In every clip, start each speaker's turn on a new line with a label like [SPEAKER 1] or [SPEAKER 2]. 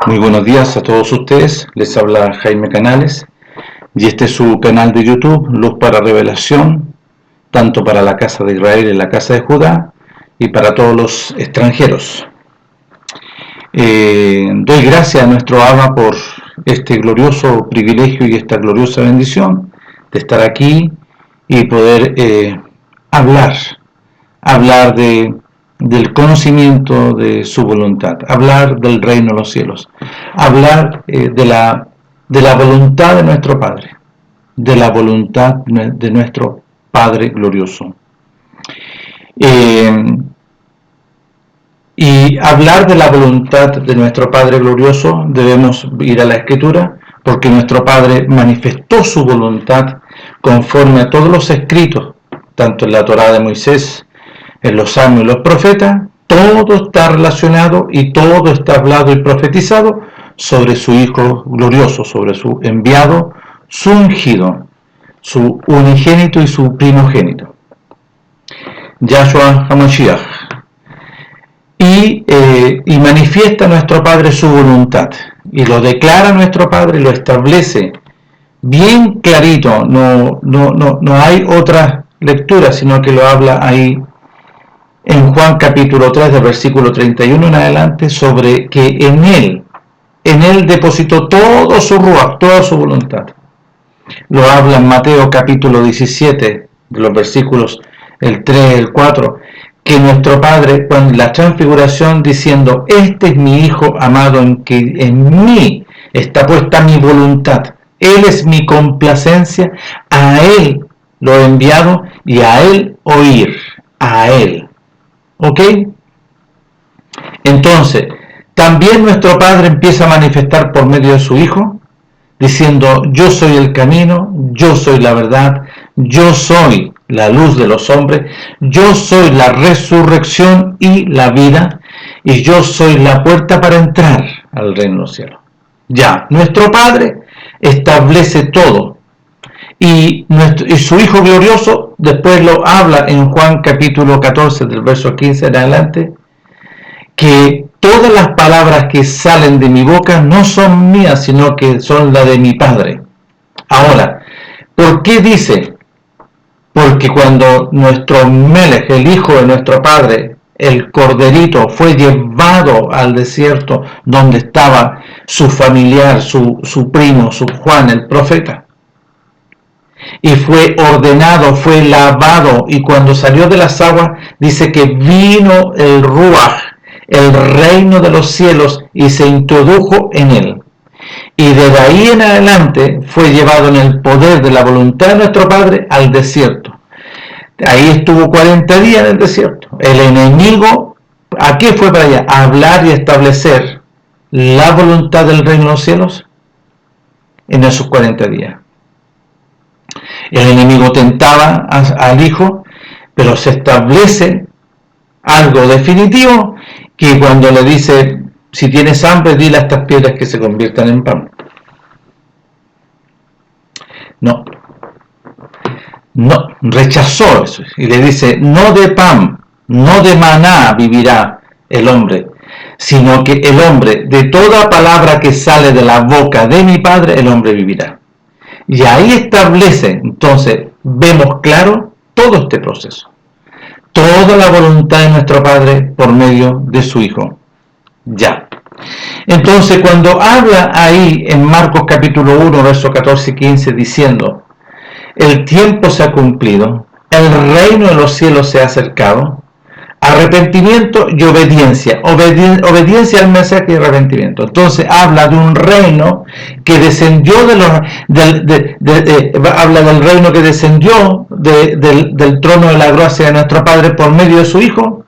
[SPEAKER 1] Muy buenos días a todos ustedes, les habla Jaime Canales y este es su canal de YouTube, Luz para Revelación, tanto para la casa de Israel y la casa de Judá y para todos los extranjeros. Doy gracias a nuestro Abba por este glorioso privilegio y esta gloriosa bendición de estar aquí y poder hablar del conocimiento de su voluntad, hablar del reino de los cielos, hablar de la voluntad de nuestro Padre, de la voluntad de nuestro Padre glorioso. Y hablar de la voluntad de nuestro Padre glorioso, debemos ir a la Escritura, porque nuestro Padre manifestó su voluntad conforme a todos los escritos, tanto en la Torá de Moisés, en los Salmos y los profetas. Todo está relacionado y todo está hablado y profetizado sobre su Hijo glorioso, sobre su enviado, su ungido, su unigénito y su primogénito, Yahshua HaMashiach. Y manifiesta a nuestro Padre su voluntad, y lo declara nuestro Padre, lo establece bien clarito, no hay otra lectura, sino que lo habla ahí en Juan capítulo 3, del versículo 31 en adelante, sobre que en él depositó todo su ruach, toda su voluntad. Lo habla en Mateo capítulo 17, de los versículos el 3 y el 4, que nuestro Padre, con la transfiguración, diciendo: este es mi Hijo amado, en que en mí está puesta mi voluntad, Él es mi complacencia, a Él lo he enviado y a Él oír, a Él. ¿Ok? Entonces, también nuestro Padre empieza a manifestar por medio de su Hijo, diciendo: yo soy el camino, yo soy la verdad, yo soy la luz de los hombres, yo soy la resurrección y la vida, y yo soy la puerta para entrar al reino de los cielos. Ya, nuestro Padre establece todo, y su Hijo glorioso después lo habla en Juan capítulo 14, del verso 15 en adelante, que todas las palabras que salen de mi boca no son mías, sino que son las de mi Padre. Ahora, ¿por qué dice? Porque cuando nuestro Melech, el Hijo de nuestro Padre, el Corderito, fue llevado al desierto donde estaba su familiar, su primo, su Juan el profeta, y fue ordenado, fue lavado, y cuando salió de las aguas, dice que vino el Ruach, el reino de los cielos, y se introdujo en él. Y desde ahí en adelante fue llevado en el poder de la voluntad de nuestro Padre al desierto. Ahí estuvo 40 días en el desierto. El enemigo, ¿a qué fue para allá? A hablar y establecer la voluntad del reino de los cielos en esos 40 días. El enemigo tentaba al Hijo, pero se establece algo definitivo, que cuando le dice: si tienes hambre, dile a estas piedras que se conviertan en pan. No, rechazó eso, y le dice: no de pan, no de maná vivirá el hombre, sino que el hombre, de toda palabra que sale de la boca de mi Padre, el hombre vivirá. Y ahí establece, entonces, vemos claro todo este proceso, toda la voluntad de nuestro Padre por medio de su Hijo. Ya. Entonces, cuando habla ahí en Marcos capítulo 1, versos 14 y 15, diciendo: el tiempo se ha cumplido, el reino de los cielos se ha acercado, arrepentimiento y obediencia, obediencia al mensaje y arrepentimiento. Entonces habla de un reino que descendió habla del reino que descendió del trono de la gracia de nuestro Padre por medio de su Hijo,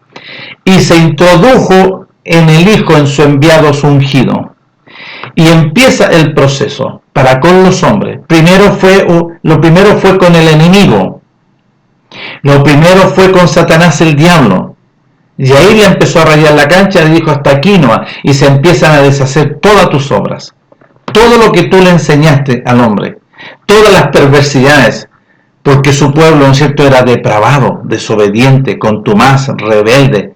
[SPEAKER 1] y se introdujo en el Hijo, en su enviado, su ungido. Y empieza el proceso para con los hombres. Lo primero fue con el enemigo. Lo primero fue con Satanás, el diablo. Y ahí le empezó a rayar la cancha, le dijo: hasta aquí no. Y se empiezan a deshacer todas tus obras. Todo lo que tú le enseñaste al hombre. Todas las perversidades. Porque su pueblo, en cierto, era depravado, desobediente, contumaz, rebelde.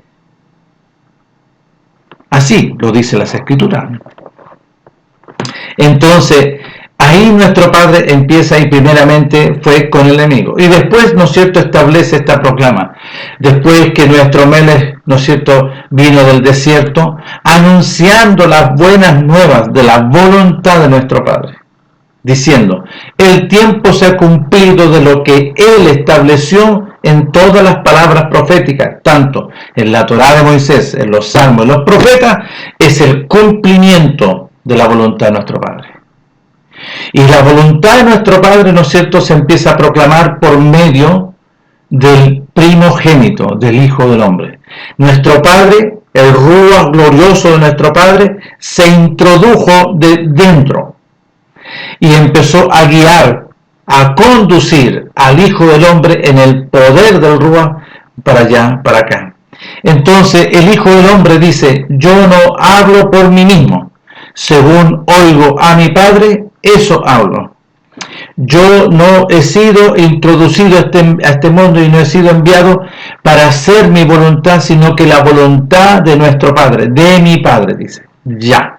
[SPEAKER 1] Así lo dice las Escrituras. Entonces, ahí nuestro Padre empieza y primeramente fue con el enemigo. Y después, ¿no es cierto?, establece esta proclama. Después que nuestro Melech, ¿no es cierto?, vino del desierto, anunciando las buenas nuevas de la voluntad de nuestro Padre, diciendo, el tiempo se ha cumplido de lo que Él estableció en todas las palabras proféticas, tanto en la Torá de Moisés, en los Salmos, en los profetas, es el cumplimiento de la voluntad de nuestro Padre. Y la voluntad de nuestro Padre, ¿no es cierto?, se empieza a proclamar por medio del primogénito, del Hijo del Hombre. Nuestro Padre, el Ruach glorioso de nuestro Padre, se introdujo de dentro y empezó a guiar, a conducir al Hijo del Hombre en el poder del Ruach para allá, para acá. Entonces el Hijo del Hombre dice, yo no hablo por mí mismo, según oigo a mi Padre, eso hablo. Yo no he sido introducido a este mundo y no he sido enviado para hacer mi voluntad, sino que la voluntad de nuestro Padre, de mi Padre, dice. Ya.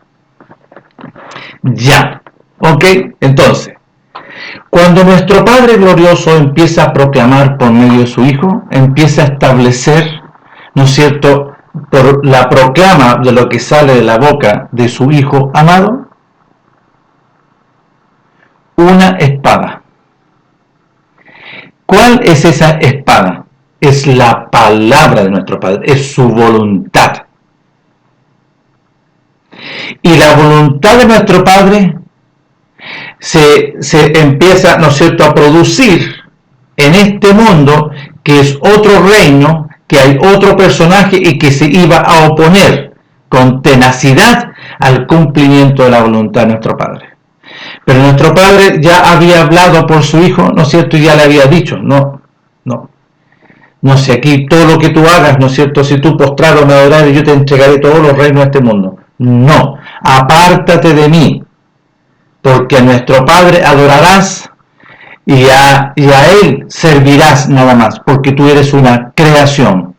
[SPEAKER 1] ¿Ok? Entonces, cuando nuestro Padre glorioso empieza a proclamar por medio de su Hijo, empieza a establecer, ¿no es cierto?, por la proclama de lo que sale de la boca de su Hijo amado, una espada. ¿Cuál es esa espada? Es la palabra de nuestro Padre, es su voluntad. Y la voluntad de nuestro Padre se empieza, ¿no es cierto?, a producir en este mundo, que es otro reino, que hay otro personaje y que se iba a oponer con tenacidad al cumplimiento de la voluntad de nuestro Padre. Pero nuestro Padre ya había hablado por su Hijo, ¿no es cierto?, y ya le había dicho, no sé, aquí todo lo que tú hagas, ¿no es cierto?, si tú postrado me adorares, yo te entregaré todos los reinos de este mundo. No, apártate de mí, porque a nuestro Padre adorarás y a Él servirás nada más, porque tú eres una creación.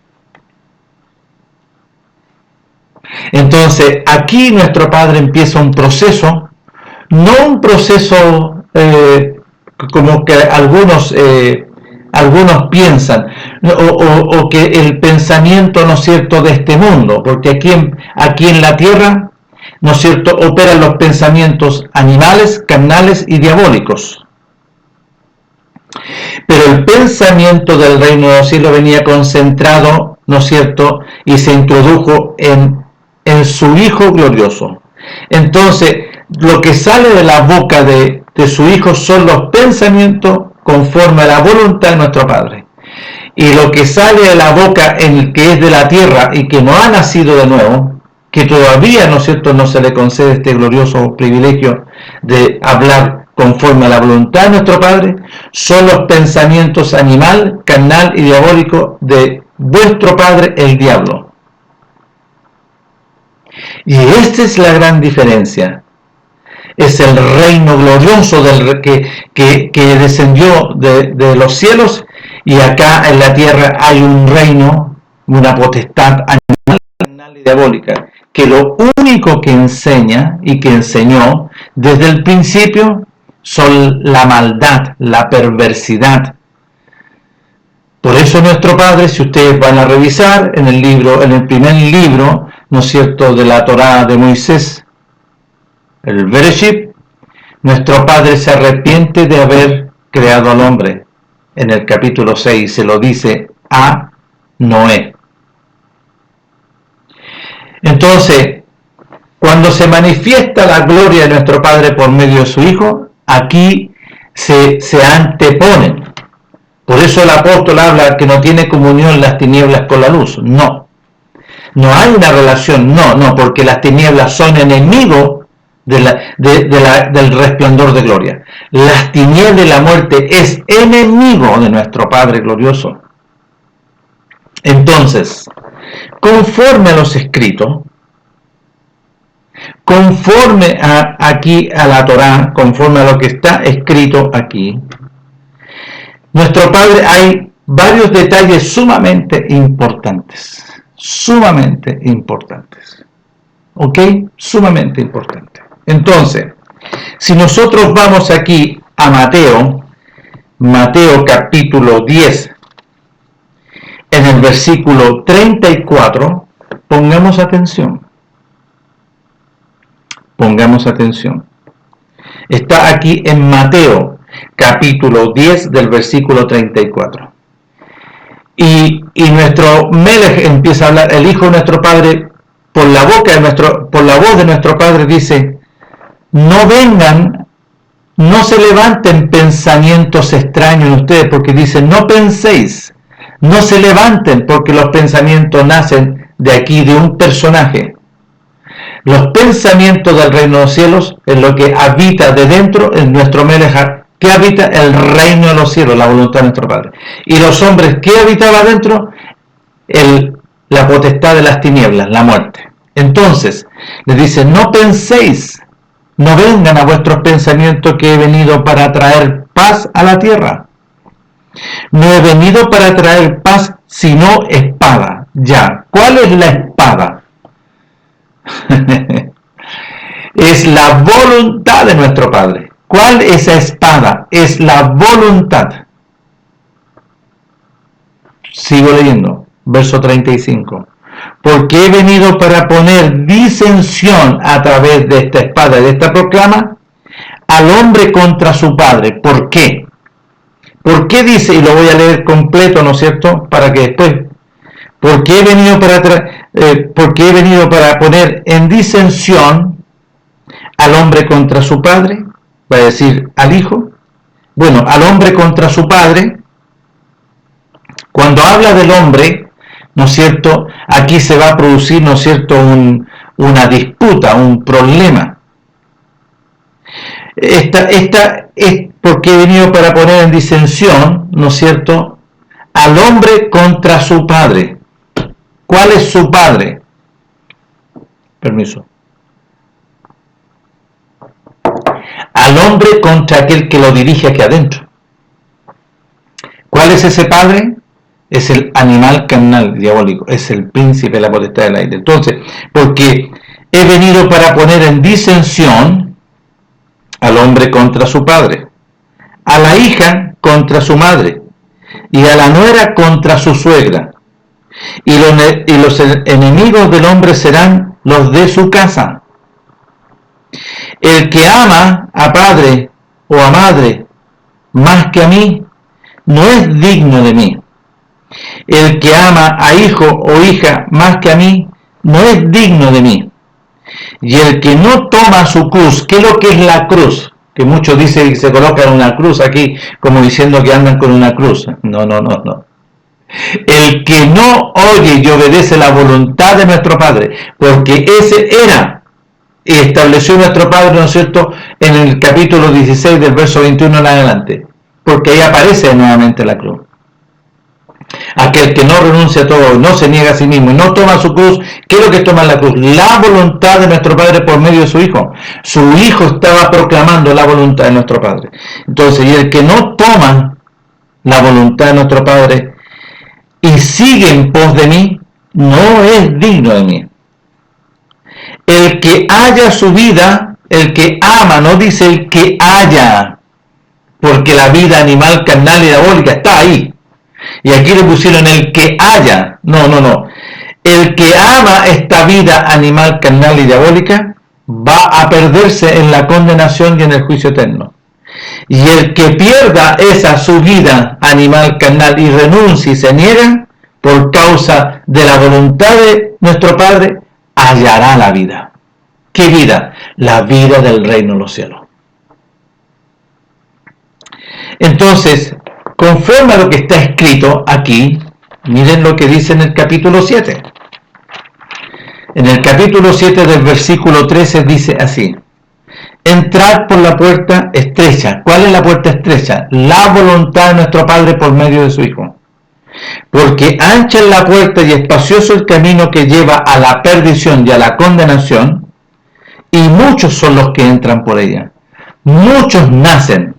[SPEAKER 1] Entonces, aquí nuestro Padre empieza un proceso, no un proceso como que algunos piensan, o que el pensamiento, ¿no es cierto?, de este mundo, porque aquí en la tierra, ¿no es cierto?, operan los pensamientos animales, carnales y diabólicos. Pero el pensamiento del reino de los cielos venía concentrado, ¿no es cierto?, y se introdujo en su Hijo glorioso. Entonces, lo que sale de la boca de su Hijo son los pensamientos conforme a la voluntad de nuestro Padre. Y lo que sale de la boca en el que es de la tierra y que no ha nacido de nuevo, que todavía, ¿no es cierto?, no se le concede este glorioso privilegio de hablar conforme a la voluntad de nuestro Padre, son los pensamientos animal, carnal y diabólico de vuestro padre el diablo. Y esta es la gran diferencia. Es el reino glorioso que descendió de los cielos, y acá en la tierra hay un reino, una potestad animal, carnal y diabólica, que lo único que enseña y que enseñó desde el principio son la maldad, la perversidad. Por eso nuestro Padre, si ustedes van a revisar en el primer libro, ¿no es cierto?, de la Torá de Moisés, el Bereshit, nuestro Padre se arrepiente de haber creado al hombre. En el capítulo 6 se lo dice a Noé. Entonces, cuando se manifiesta la gloria de nuestro Padre por medio de su Hijo, aquí se anteponen. Por eso el apóstol habla que no tiene comunión las tinieblas con la luz. No hay una relación, porque las tinieblas son enemigos del resplandor de gloria. Las tinieblas y la muerte es enemigo de nuestro Padre glorioso. Entonces, conforme a los escritos, conforme aquí a la Torá, conforme a lo que está escrito aquí, nuestro Padre, hay varios detalles sumamente importantes. ¿Ok? Sumamente importantes. Entonces, Si nosotros vamos aquí a Mateo capítulo 10, en el versículo 34, pongamos atención. Pongamos atención. Está aquí en Mateo capítulo 10 del versículo 34. Y nuestro Melech empieza a hablar, el Hijo de nuestro Padre, por la voz de nuestro Padre dice: no vengan, no se levanten pensamientos extraños en ustedes, porque dice: no penséis, no se levanten, porque los pensamientos nacen de aquí, de un personaje. Los pensamientos del reino de los cielos es lo que habita de dentro en nuestro Melech, que habita el reino de los cielos, la voluntad de nuestro Padre. Y los hombres, ¿qué habitaba dentro? La potestad de las tinieblas, la muerte. Entonces, les dice: no penséis, no vengan a vuestros pensamientos que he venido para traer paz a la tierra. No he venido para traer paz, sino espada. Ya, ¿cuál es la espada? Es la voluntad de nuestro Padre. ¿Cuál es esa espada? Es la voluntad. Sigo leyendo, verso 35. Porque he venido para poner disensión a través de esta espada, de esta proclama, al hombre contra su padre. ¿Por qué? ¿Por qué dice? Y lo voy a leer completo, ¿no es cierto? Para que después. Porque he venido para poner en disensión al hombre contra su padre, va a decir al hijo. Bueno, al hombre contra su padre. Cuando habla del hombre, ¿no es cierto? Aquí se va a producir, ¿no es cierto?, una disputa, un problema. Esta es porque he venido para poner en disensión, ¿no es cierto?, al hombre contra su padre. ¿Cuál es su padre? Permiso. Al hombre contra aquel que lo dirige aquí adentro. ¿Cuál es ese padre? Es el animal carnal diabólico, es el príncipe de la potestad del aire. Entonces, porque he venido para poner en disensión al hombre contra su padre, a la hija contra su madre, y a la nuera contra su suegra. Y los enemigos del hombre serán los de su casa. El que ama a padre o a madre más que a mí, no es digno de mí. El que ama a hijo o hija más que a mí, no es digno de mí. Y el que no toma su cruz, ¿qué es lo que es la cruz? Que muchos dicen que se colocan una cruz aquí, como diciendo que andan con una cruz. No. El que no oye y obedece la voluntad de nuestro Padre, porque ese era y estableció nuestro Padre, ¿no es cierto?, en el capítulo 16 del verso 21 en adelante, porque ahí aparece nuevamente la cruz. Aquel que no renuncia a todo, no se niega a sí mismo y no toma su cruz, ¿qué es lo que toma la cruz? La voluntad de nuestro Padre por medio de su Hijo. Su Hijo estaba proclamando la voluntad de nuestro Padre. Entonces, y el que no toma la voluntad de nuestro Padre y sigue en pos de mí, no es digno de mí. El que haya su vida, el que ama, no dice el que haya, porque la vida animal, carnal y diabólica está ahí. Y aquí le pusieron el que haya. No. El que ama esta vida animal, carnal y diabólica va a perderse en la condenación y en el juicio eterno. Y el que pierda esa su vida animal, carnal y renuncia y se niega por causa de la voluntad de nuestro Padre, hallará la vida. ¿Qué vida? La vida del reino de los cielos. Entonces, conforme a lo que está escrito aquí, miren lo que dice en el capítulo 7. En el capítulo 7 del versículo 13 dice así: entrad por la puerta estrecha. ¿Cuál es la puerta estrecha? La voluntad de nuestro Padre por medio de su Hijo. Porque ancha es la puerta y espacioso el camino que lleva a la perdición y a la condenación, y muchos son los que entran por ella. Muchos nacen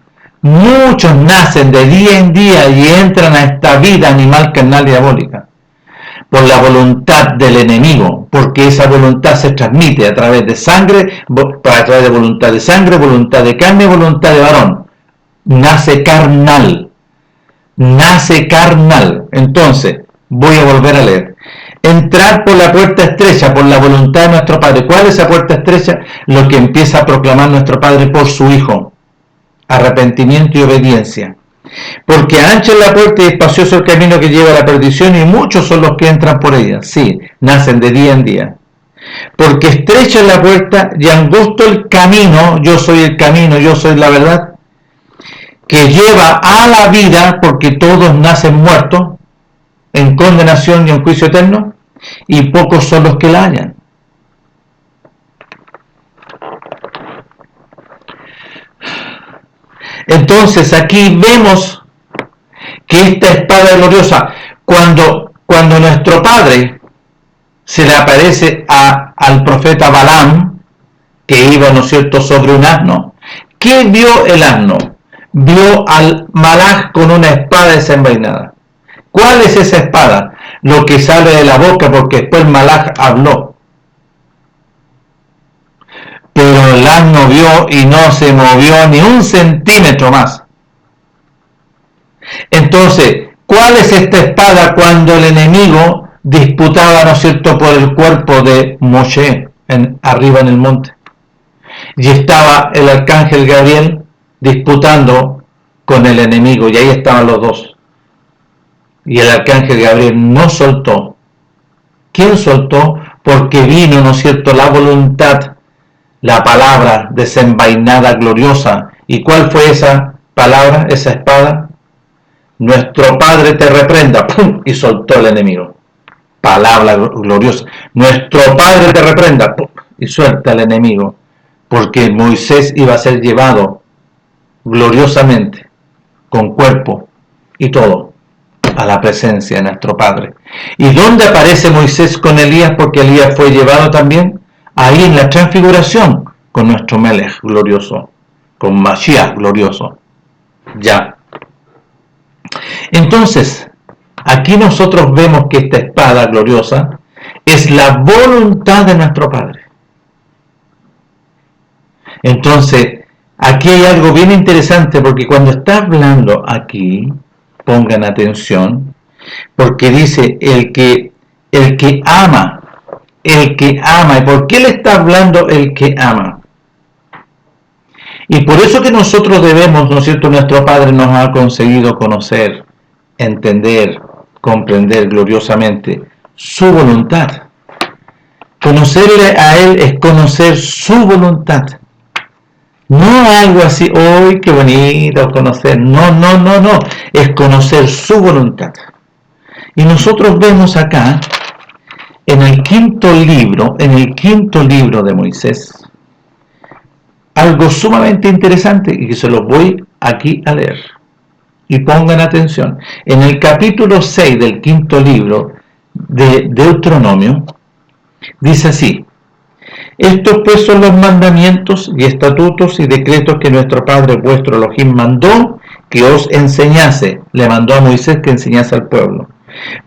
[SPEAKER 1] de día en día y entran a esta vida animal, carnal y diabólica. por la voluntad del enemigo, porque esa voluntad se transmite a través de sangre, a través de voluntad de sangre, voluntad de carne, voluntad de varón. Nace carnal. Nace carnal. Entonces, voy a volver a leer. Entrar por la puerta estrecha, por la voluntad de nuestro Padre. ¿Cuál es esa puerta estrecha? Lo que empieza a proclamar nuestro Padre por su Hijo. Arrepentimiento y obediencia. Porque ancha es la puerta y espacioso el camino que lleva a la perdición, y muchos son los que entran por ella. Sí, nacen de día en día. Porque estrecha es la puerta y angosto el camino, yo soy el camino, yo soy la verdad, que lleva a la vida, porque todos nacen muertos, en condenación y en juicio eterno, y pocos son los que la hallan. Entonces aquí vemos que esta espada gloriosa, cuando nuestro Padre se le aparece al profeta Balaam, que iba, ¿no es cierto?, sobre un asno, ¿qué vio el asno? Vio al malaj con una espada desenvainada. ¿Cuál es esa espada? Lo que sale de la boca, porque después el malaj habló. Pero el asno vio y no se movió ni un centímetro más. Entonces, ¿cuál es esta espada cuando el enemigo disputaba, ¿no es cierto?, por el cuerpo de Moshe arriba en el monte? Y estaba el arcángel Gabriel disputando con el enemigo, y ahí estaban los dos. Y el arcángel Gabriel no soltó. ¿Quién soltó? Porque vino, ¿no es cierto?, la voluntad, la palabra desenvainada, gloriosa. ¿Y cuál fue esa palabra, esa espada? Nuestro Padre te reprenda. ¡Pum! Y soltó el enemigo. Palabra gloriosa. Nuestro Padre te reprenda. ¡Pum! Y suelta el enemigo. Porque Moisés iba a ser llevado gloriosamente, con cuerpo y todo, a la presencia de nuestro Padre. ¿Y dónde aparece Moisés con Elías? Porque Elías fue llevado también ahí en la transfiguración, con nuestro Melech glorioso, con Mashiach glorioso. Ya. Entonces, aquí nosotros vemos que esta espada gloriosa es la voluntad de nuestro Padre. Entonces, aquí hay algo bien interesante, porque cuando está hablando aquí, pongan atención, porque dice el que ama, ¿y por qué le está hablando el que ama? Y por eso que nosotros debemos, ¿no es cierto?, nuestro Padre nos ha conseguido conocer, entender, comprender gloriosamente su voluntad. Conocerle a Él es conocer su voluntad. No algo así, ¡uy, qué bonito conocer! No. Es conocer su voluntad. Y nosotros vemos acá, en el quinto libro de Moisés, algo sumamente interesante, y que se los voy aquí a leer. Y pongan atención. En el capítulo 6 del quinto libro de Deuteronomio, dice así: estos pues son los mandamientos y estatutos y decretos que nuestro Padre vuestro Elohim mandó que os enseñase. Le mandó a Moisés que enseñase al pueblo.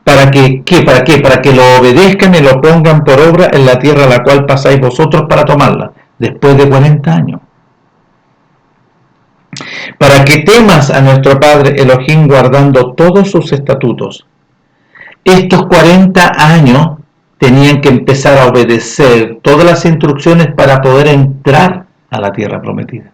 [SPEAKER 1] ¿Para qué? ¿Para qué? Para que lo obedezcan y lo pongan por obra en la tierra a la cual pasáis vosotros para tomarla, después de 40 años. Para que temas a nuestro Padre Elohim guardando todos sus estatutos. Estos 40 años tenían que empezar a obedecer todas las instrucciones para poder entrar a la tierra prometida.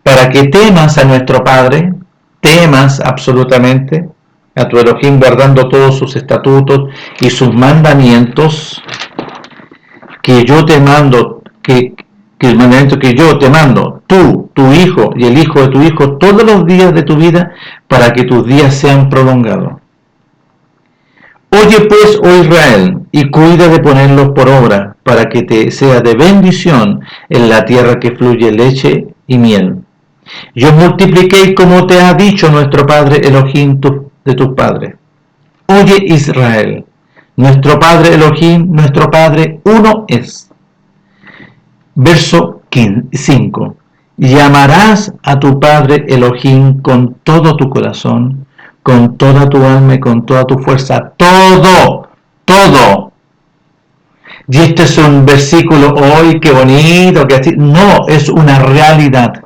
[SPEAKER 1] Para que temas a nuestro Padre, temas absolutamente a tu Elohim guardando todos sus estatutos y sus mandamientos que yo te mando, que el mandamiento que yo te mando, tú, tu hijo y el hijo de tu hijo, todos los días de tu vida, para que tus días sean prolongados. Oye pues, oh Israel, y cuida de ponerlos por obra, para que te sea de bendición en la tierra que fluye leche y miel. Yo multipliqué como te ha dicho nuestro Padre Elohim de tus padres. Oye Israel, nuestro Padre Elohim, nuestro Padre uno es. Verso 5. Y amarás a tu Padre Elohim con todo tu corazón, con toda tu alma y con toda tu fuerza. Todo, todo. Y este es un versículo, ¡ay, qué bonito! Que así. No, es una realidad.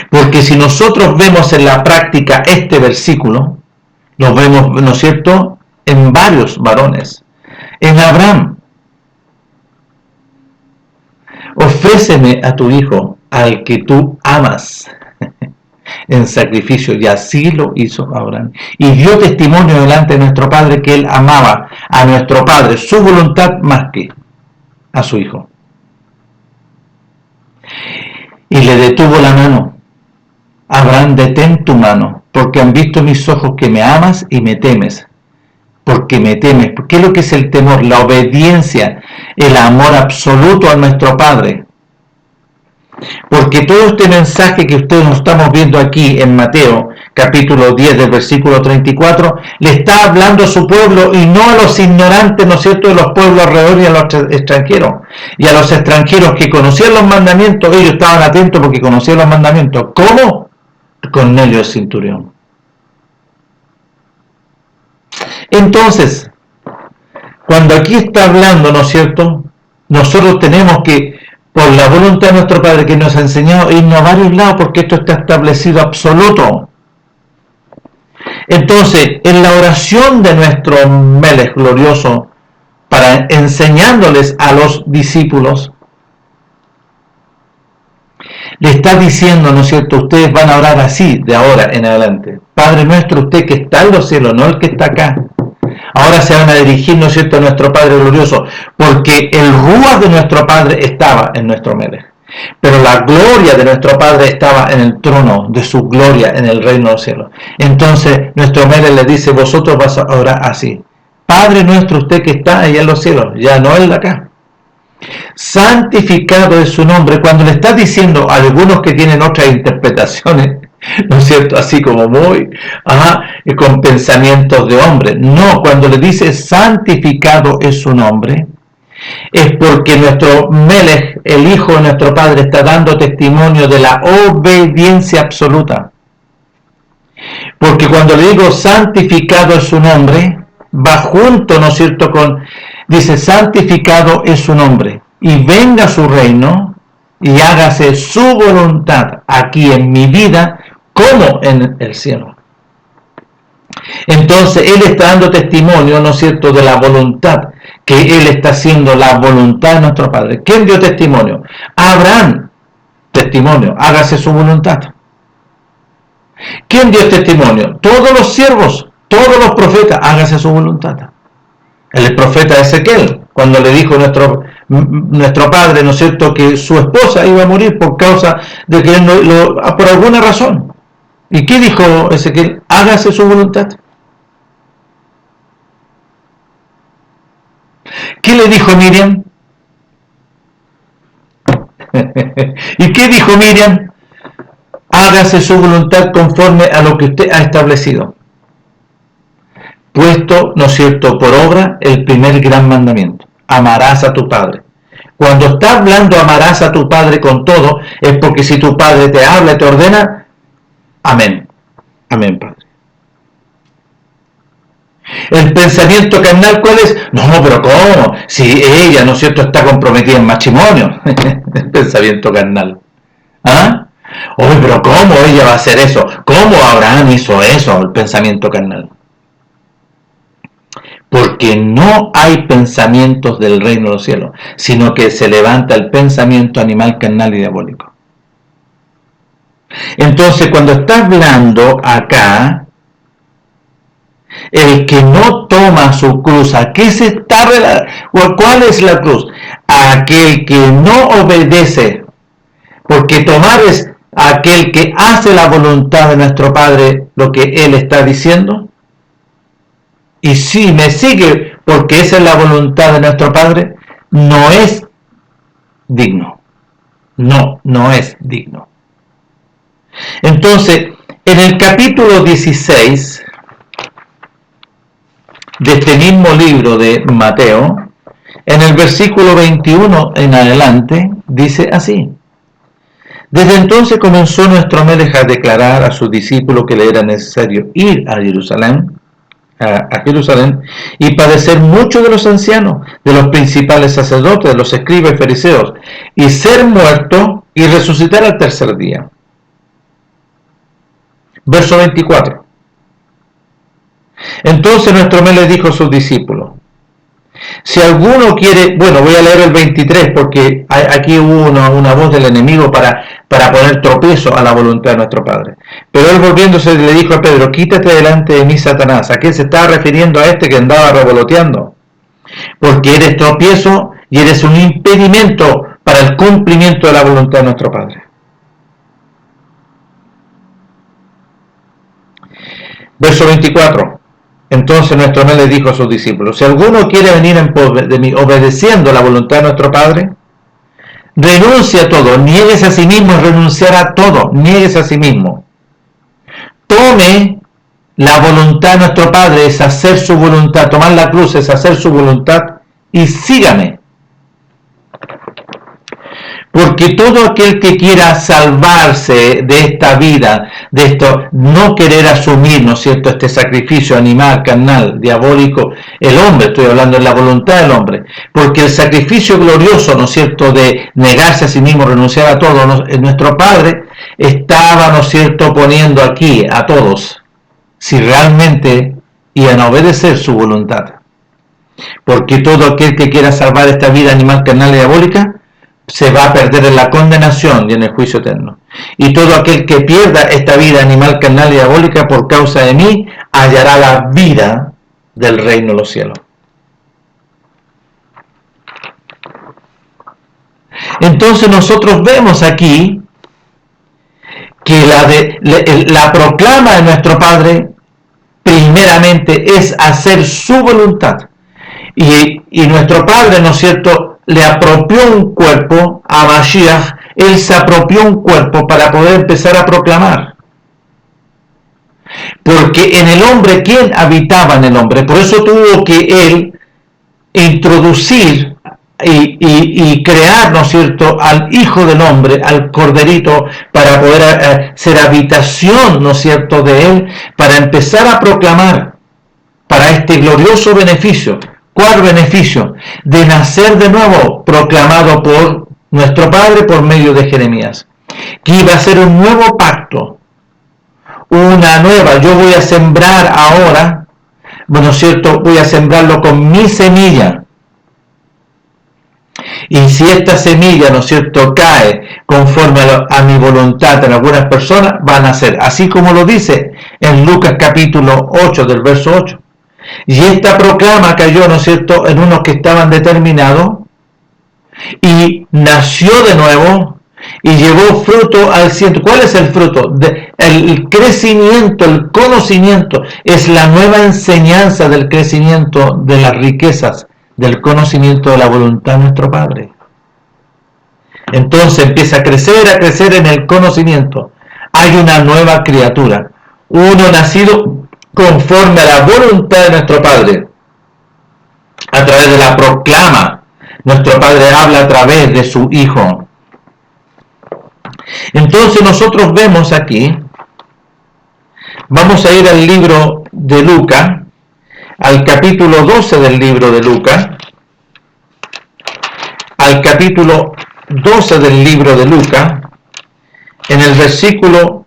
[SPEAKER 1] Porque si nosotros vemos en la práctica este versículo, lo vemos, ¿no es cierto?, en varios varones. En Abraham, ofréceme a tu hijo, al que tú amas, en sacrificio. Y así lo hizo Abraham. Y dio testimonio delante de nuestro Padre que él amaba a nuestro Padre, su voluntad más que a su hijo. Y le detuvo la mano. Abraham, detén tu mano, porque han visto mis ojos que me amas y me temes. Porque me temes. ¿Qué es lo que es el temor? La obediencia, el amor absoluto a nuestro Padre. Porque todo este mensaje que ustedes nos estamos viendo aquí en Mateo, capítulo 10 del versículo 34, le está hablando a su pueblo y no a los ignorantes, ¿no es cierto?, de los pueblos alrededor y a los extranjeros. Y a los extranjeros que conocían los mandamientos, ellos estaban atentos porque conocían los mandamientos. ¿Cómo? Cornelio el centurión. Entonces, cuando aquí está hablando, ¿no es cierto?, nosotros tenemos que, por la voluntad de nuestro Padre que nos ha enseñado, irnos a varios lados porque esto está establecido absoluto. Entonces, en la oración de nuestro Melech glorioso, para enseñándoles a los discípulos, le está diciendo, ¿no es cierto?, ustedes van a orar así de ahora en adelante. Padre nuestro, usted que está en los cielos, no el que está acá. Ahora se van a dirigir, ¿no es cierto?, a nuestro Padre glorioso, porque el Ruach de nuestro Padre estaba en nuestro Melech. Pero la gloria de nuestro Padre estaba en el trono de su gloria en el reino de los cielos. Entonces nuestro Melech le dice, vosotros vas a orar así. Padre nuestro, usted que está allá en los cielos, ya no el de acá. Santificado es su nombre. Cuando le está diciendo a algunos que tienen otras interpretaciones, ¿no es cierto?, así como muy con pensamientos de hombre. No, cuando le dice santificado es su nombre, es porque nuestro Melech, el Hijo de nuestro Padre, está dando testimonio de la obediencia absoluta. Porque cuando le digo santificado es su nombre, va junto, ¿no es cierto?, con, dice santificado es su nombre, y venga su reino, y hágase su voluntad aquí en mi vida, como en el cielo. Entonces él está dando testimonio, ¿no es cierto?, de la voluntad, que él está haciendo la voluntad de nuestro Padre. ¿Quién dio testimonio? Abraham, testimonio, hágase su voluntad. ¿Quién dio testimonio? Todos los siervos, todos los profetas, hágase su voluntad. El profeta Ezequiel, cuando le dijo nuestro padre, ¿no es cierto?, que su esposa iba a morir por causa de que él por alguna razón. ¿Y qué dijo Ezequiel? Hágase su voluntad. ¿Qué le dijo Miriam? ¿Y qué dijo Miriam? Hágase su voluntad conforme a lo que usted ha establecido. Puesto, ¿no es cierto?, por obra el primer gran mandamiento. Amarás a tu padre. Cuando está hablando amarás a tu padre con todo, es porque si tu padre te habla y te ordena, amén. Amén, Padre. El pensamiento carnal, ¿cuál es? No, pero ¿cómo? Si ella, ¿no es cierto?, está comprometida en matrimonio. El pensamiento carnal. ¿Ah? Oye, pero ¿cómo ella va a hacer eso? ¿Cómo Abraham hizo eso? El pensamiento carnal. Porque no hay pensamientos del reino de los cielos, sino que se levanta el pensamiento animal, carnal y diabólico. Entonces, cuando está hablando acá, el que no toma su cruz, ¿a qué se está? ¿Cuál es la cruz? Aquel que no obedece, porque tomar es aquel que hace la voluntad de nuestro Padre, lo que Él está diciendo. Y si me sigue, porque esa es la voluntad de nuestro Padre, no es digno. No es digno. Entonces, en el capítulo 16 de este mismo libro de Mateo, en el versículo 21 en adelante, dice así: Desde entonces comenzó nuestro Melech a declarar a sus discípulos que le era necesario ir a Jerusalén, y padecer mucho de los ancianos, de los principales sacerdotes, de los escribas y fariseos, y ser muerto y resucitar al tercer día. Verso 24. Entonces nuestro Melech dijo a sus discípulos: si alguno quiere, bueno, voy a leer el 23 porque aquí hubo una voz del enemigo para poner tropiezo a la voluntad de nuestro Padre. Pero él, volviéndose, le dijo a Pedro: quítate delante de mí, Satanás. ¿A qué se está refiriendo? A este que andaba revoloteando? Porque eres tropiezo y eres un impedimento para el cumplimiento de la voluntad de nuestro Padre. Verso 24. Entonces nuestro Melech dijo a sus discípulos: si alguno quiere venir en pos de mí, obedeciendo la voluntad de nuestro Padre, renuncie a todo, nieguese a sí mismo, es renunciar a todo, nieguese a sí mismo. Tome la voluntad de nuestro Padre, es hacer su voluntad, tomar la cruz es hacer su voluntad, y sígame. Porque todo aquel que quiera salvarse de esta vida, de esto, no querer asumir, ¿no es cierto?, este sacrificio animal, carnal, diabólico, el hombre, estoy hablando de la voluntad del hombre, porque el sacrificio glorioso, ¿no es cierto?, de negarse a sí mismo, renunciar a todo, nuestro Padre estaba, ¿no es cierto?, poniendo aquí a todos, si realmente iban a obedecer su voluntad. Porque todo aquel que quiera salvar esta vida animal, carnal y diabólica, se va a perder en la condenación y en el juicio eterno. Y todo aquel que pierda esta vida animal, carnal y diabólica por causa de mí, hallará la vida del reino de los cielos. Entonces nosotros vemos aquí que la proclama de nuestro Padre primeramente es hacer su voluntad. Y nuestro Padre, ¿no es cierto?, le apropió un cuerpo a Mashiach. Él se apropió un cuerpo para poder empezar a proclamar. Porque en el hombre, ¿quién habitaba en el hombre? Por eso tuvo que él introducir y crear, ¿no es cierto?, al Hijo del Hombre, al Corderito, para poder ser habitación, ¿no es cierto?, de él, para empezar a proclamar para este glorioso beneficio. ¿Cuál beneficio? De nacer de nuevo, proclamado por nuestro Padre por medio de Jeremías, que iba a ser un nuevo pacto, una nueva. Yo voy a sembrar ahora, bueno, es cierto, voy a sembrarlo con mi semilla. Y si esta semilla, ¿no es cierto?, cae conforme a mi voluntad en algunas personas, van a ser, así como lo dice en Lucas capítulo 8, del verso 8. Y esta proclama cayó, ¿no es cierto?, en unos que estaban determinados, y nació de nuevo, y llevó fruto al ciento. ¿Cuál es el fruto? El crecimiento, el conocimiento, es la nueva enseñanza del crecimiento de las riquezas, del conocimiento de la voluntad de nuestro Padre. Entonces empieza a crecer en el conocimiento. Hay una nueva criatura, uno nacido conforme a la voluntad de nuestro Padre, a través de la proclama. Nuestro Padre habla a través de su Hijo. Entonces nosotros vemos aquí, vamos a ir al libro de Lucas, al capítulo 12 del libro de Lucas, al capítulo 12 del libro de Lucas, en el versículo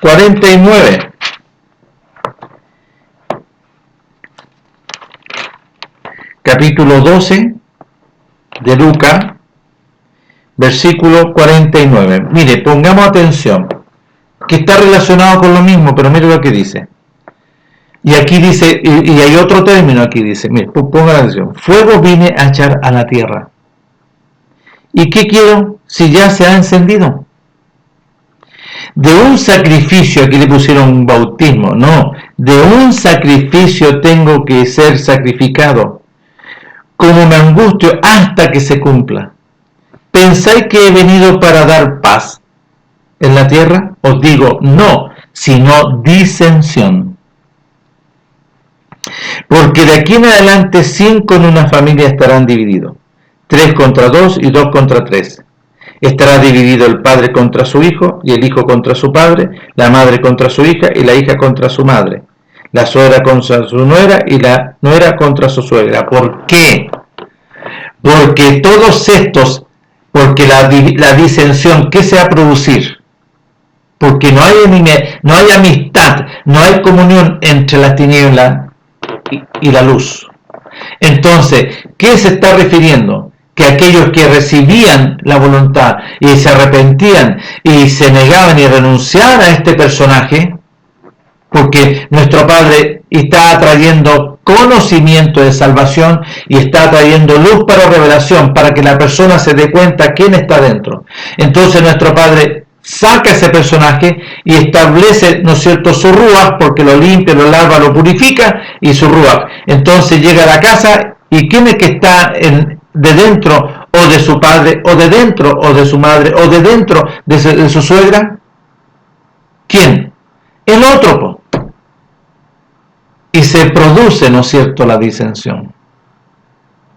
[SPEAKER 1] 49. Capítulo 12 de Lucas, versículo 49. Mire, pongamos atención, que está relacionado con lo mismo, pero mire lo que dice. Y aquí dice, y hay otro término aquí, dice, mire, pongan atención. Fuego vine a echar a la tierra. ¿Y qué quiero si ya se ha encendido? De un sacrificio, aquí le pusieron un bautismo, no, de un sacrificio tengo que ser sacrificado, como me angustio hasta que se cumpla. ¿Pensáis que he venido para dar paz en la tierra? Os digo, no, sino disensión. Porque de aquí en adelante 5 en una familia estarán divididos, 3 contra 2 y 2 contra 3. Estará dividido el padre contra su hijo, y el hijo contra su padre, la madre contra su hija, y la hija contra su madre, la suegra contra su nuera, y la nuera contra su suegra. ¿Por qué? Porque todos estos, porque la disensión, ¿qué se va a producir? Porque no hay amistad, no hay comunión entre la tiniebla y la luz. Entonces, ¿qué se está refiriendo? Que aquellos que recibían la voluntad y se arrepentían y se negaban y renunciaban a este personaje, porque nuestro Padre está trayendo conocimiento de salvación y está trayendo luz para revelación, para que la persona se dé cuenta quién está dentro. Entonces nuestro Padre saca ese personaje y establece, ¿no es cierto?, su ruach, porque lo limpia, lo lava, lo purifica, y su ruach. Entonces llega a la casa, y ¿quién es que está de dentro, o de su padre, o de dentro, o de su madre, o de dentro de su suegra? ¿Quién? El otro, po. Y se produce, ¿no es cierto?, la disensión.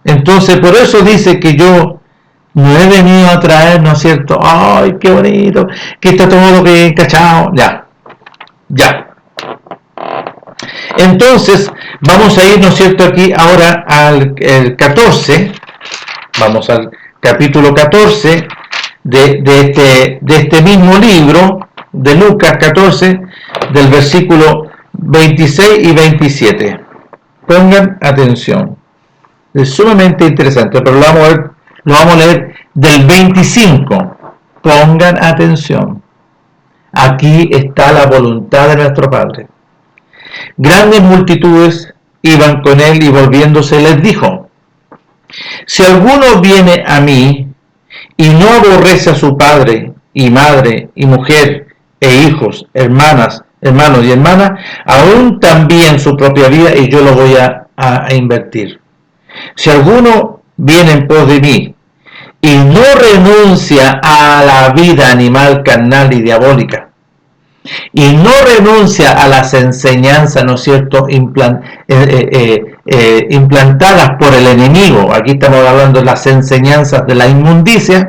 [SPEAKER 1] Entonces, por eso dice que yo no he venido a traer, ¿no es cierto?, ¡ay, qué bonito! Que está todo bien cachado. Ya. Entonces, vamos a ir, ¿no es cierto?, aquí ahora al 14. Vamos al capítulo 14 de este mismo libro, de Lucas 14, del versículo 26 y 27. Pongan atención. Es sumamente interesante, pero lo vamos a leer del 25. Pongan atención. Aquí está la voluntad de nuestro Padre. Grandes multitudes iban con él, y volviéndose les dijo: si alguno viene a mí y no aborrece a su padre y madre y mujer e hijos, hermanos y hermanas, aún también su propia vida, y yo lo voy a invertir. Si alguno viene en pos de mí y no renuncia a la vida animal, carnal y diabólica, y no renuncia a las enseñanzas, ¿no es cierto?, implantadas por el enemigo. Aquí estamos hablando de las enseñanzas de la inmundicia.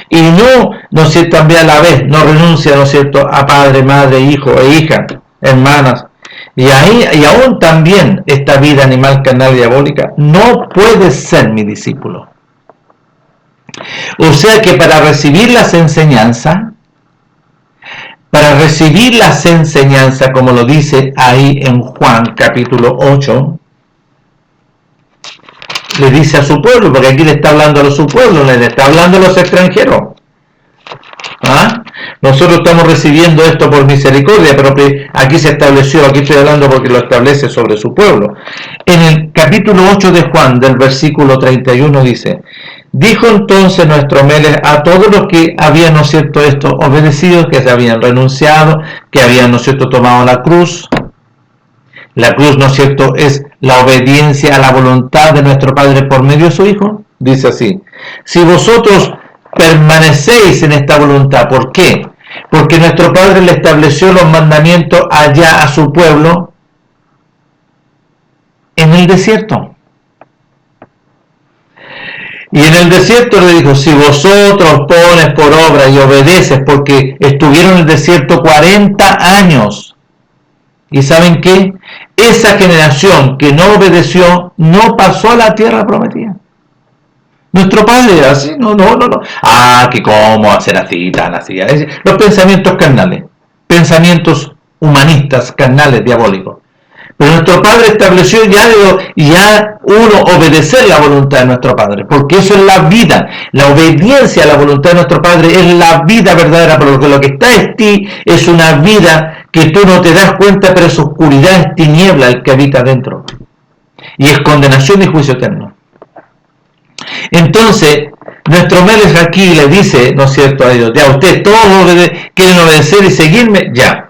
[SPEAKER 1] Y no es cierto, también a la vez no renuncia, ¿no es cierto?, a padre, madre, hijo e hija, hermanas, y aún también esta vida animal, carnal y diabólica, no puede ser mi discípulo. O sea que para recibir las enseñanzas, como lo dice ahí en Juan capítulo 8, le dice a su pueblo, porque aquí le está hablando a su pueblo, le está hablando a los extranjeros. Nosotros estamos recibiendo esto por misericordia, pero aquí se estableció, aquí estoy hablando porque lo establece sobre su pueblo. En el capítulo 8 de Juan, del versículo 31, dice: dijo entonces nuestro Melech a todos los que habían, ¿no es cierto?, esto obedecido, que se habían renunciado, que habían, ¿no es cierto?, tomado la cruz. La cruz, ¿no es cierto?, es la obediencia a la voluntad de nuestro Padre por medio de su Hijo. Dice así: si vosotros permanecéis en esta voluntad. ¿Por qué? Porque nuestro Padre le estableció los mandamientos allá a su pueblo en el desierto. Y en el desierto le dijo: si vosotros pones por obra y obedeces, porque estuvieron en el desierto 40 años. ¿Y saben qué? Esa generación que no obedeció no pasó a la tierra prometida. Nuestro Padre era así, no. Que cómo hacer así, tan así. Los pensamientos carnales, pensamientos humanistas, carnales, diabólicos. Pero nuestro Padre estableció ya uno obedecer la voluntad de nuestro Padre, porque eso es la vida. La obediencia a la voluntad de nuestro Padre es la vida verdadera, porque lo que está en ti es una vida que tú no te das cuenta, pero es oscuridad, es tiniebla el que habita dentro. Y es condenación y juicio eterno. Entonces, nuestro Melech aquí le dice, ¿no es cierto?, a ellos: ya ustedes todos quieren obedecer y seguirme, ya.